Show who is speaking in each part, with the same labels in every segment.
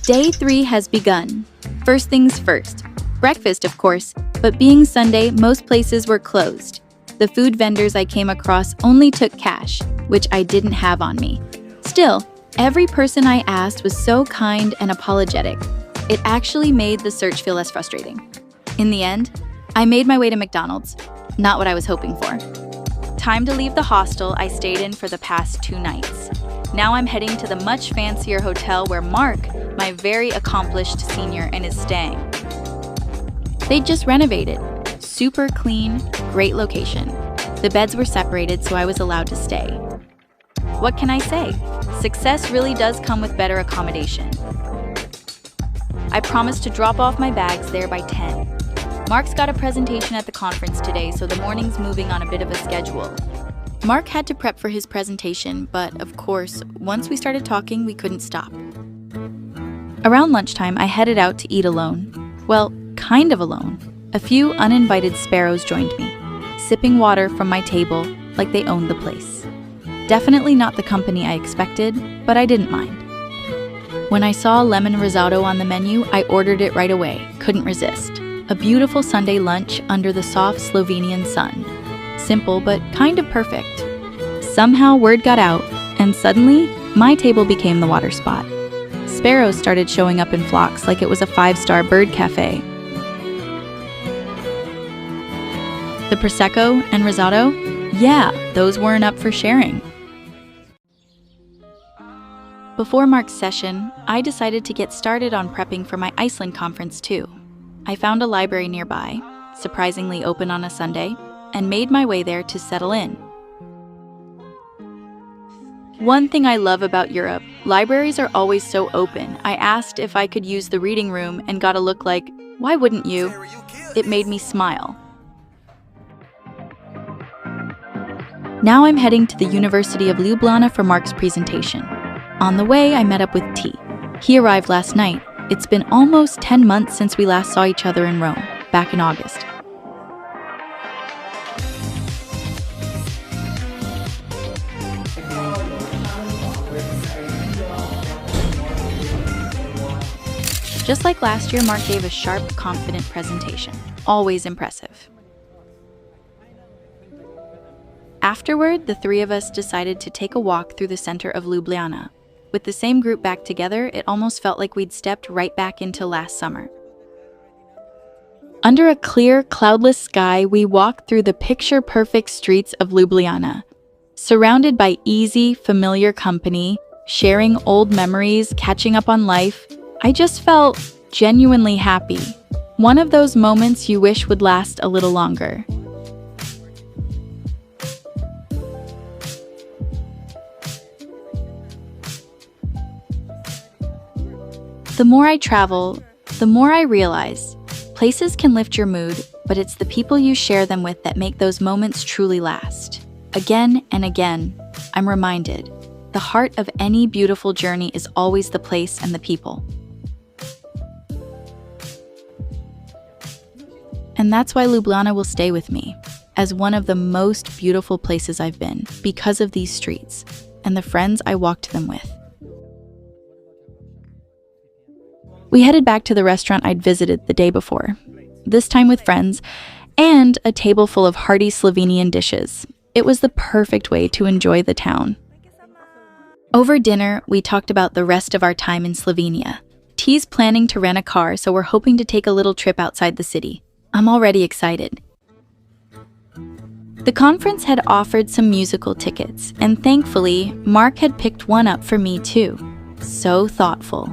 Speaker 1: Day 3 has begun. First things first. Breakfast, of course, but being Sunday, most places were closed. The food vendors I came across only took cash, which I didn't have on me. Still, every person I asked was so kind and apologetic. It actually made the search feel less frustrating. In the end, I made my way to McDonald's. Not what I was hoping for. Time to leave the hostel I stayed in for the past 2 nights. Now I'm heading to the much fancier hotel where Mark, my very accomplished senior, is staying. They just renovated. Super clean, great location. The beds were separated, so I was allowed to stay. What can I say? Success really does come with better accommodation. I promised to drop off my bags there by 10. Mark's got a presentation at the conference today, so the morning's moving on a bit of a schedule. Mark had to prep for his presentation, but of course, once we started talking, we couldn't stop. Around lunchtime, I headed out to eat alone. Well, kind of alone. A few uninvited sparrows joined me, sipping water from my table like they owned the place. Definitely not the company I expected, but I didn't mind. When I saw lemon risotto on the menu, I ordered it right away, couldn't resist. A beautiful Sunday lunch under the soft Slovenian sun. Simple, but kind of perfect. Somehow word got out, and suddenly, my table became the water spot. Sparrows started showing up in flocks like it was a 5-star bird cafe. The Prosecco and risotto? Yeah, those weren't up for sharing. Before Mark's session, I decided to get started on prepping for my Iceland conference too. I found a library nearby, surprisingly open on a Sunday, and made my way there to settle in. One thing I love about Europe, libraries are always so open. I asked if I could use the reading room and got a look like, "Why wouldn't you?" It made me smile. Now I'm heading to the University of Ljubljana for Mark's presentation. On the way, I met up with T. He arrived last night. It's been almost 10 months since we last saw each other in Rome, back in August. Just like last year, Mark gave a sharp, confident presentation. Always impressive. Afterward, the 3 of us decided to take a walk through the center of Ljubljana. With the same group back together, it almost felt like we'd stepped right back into last summer. Under a clear, cloudless sky, we walked through the picture-perfect streets of Ljubljana. Surrounded by easy, familiar company, sharing old memories, catching up on life, I just felt genuinely happy. One of those moments you wish would last a little longer. The more I travel, the more I realize places can lift your mood, but it's the people you share them with that make those moments truly last. Again and again, I'm reminded, the heart of any beautiful journey is always the place and the people. And that's why Ljubljana will stay with me, as one of the most beautiful places I've been, because of these streets, and the friends I walked them with. We headed back to the restaurant I'd visited the day before, this time with friends, and a table full of hearty Slovenian dishes. It was the perfect way to enjoy the town. Over dinner, we talked about the rest of our time in Slovenia. T's planning to rent a car, so we're hoping to take a little trip outside the city. I'm already excited. The conference had offered some musical tickets, and thankfully, Mark had picked one up for me too. So thoughtful.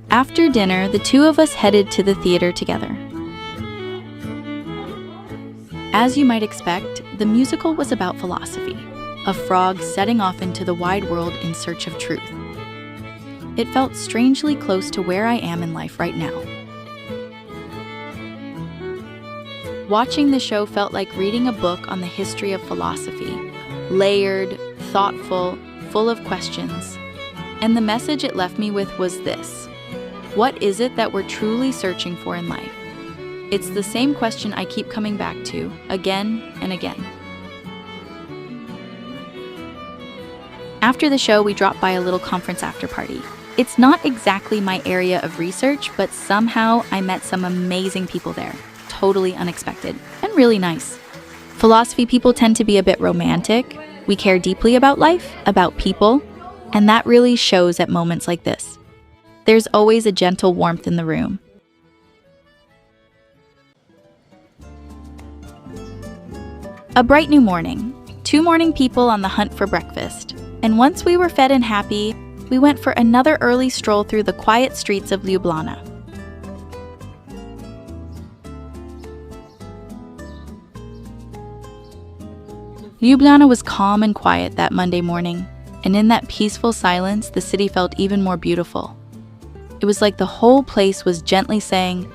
Speaker 1: After dinner, the 2 of us headed to the theater together. As you might expect, the musical was about philosophy, a frog setting off into the wide world in search of truth. It felt strangely close to where I am in life right now. Watching the show felt like reading a book on the history of philosophy, layered, thoughtful, full of questions. And the message it left me with was this: what is it that we're truly searching for in life? It's the same question I keep coming back to, again and again. After the show, we dropped by a little conference after party. It's not exactly my area of research, but somehow I met some amazing people there. Totally unexpected and really nice. Philosophy people tend to be a bit romantic. We care deeply about life, about people, and that really shows at moments like this. There's always a gentle warmth in the room. A bright new morning. 2 morning people on the hunt for breakfast. And once we were fed and happy, we went for another early stroll through the quiet streets of Ljubljana. Ljubljana was calm and quiet that Monday morning, and in that peaceful silence, the city felt even more beautiful. It was like the whole place was gently saying,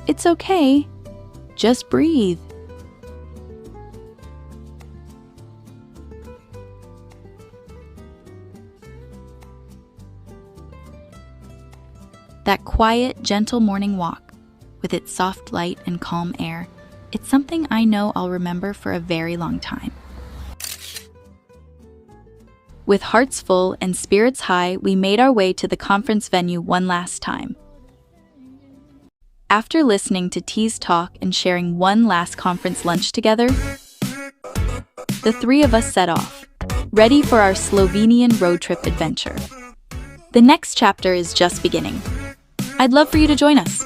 Speaker 1: "It's okay, just breathe." That quiet, gentle morning walk, with its soft light and calm air, it's something I know I'll remember for a very long time. With hearts full and spirits high, we made our way to the conference venue one last time. After listening to T's talk and sharing one last conference lunch together, the 3 of us set off, ready for our Slovenian road trip adventure. The next chapter is just beginning. I'd love for you to join us.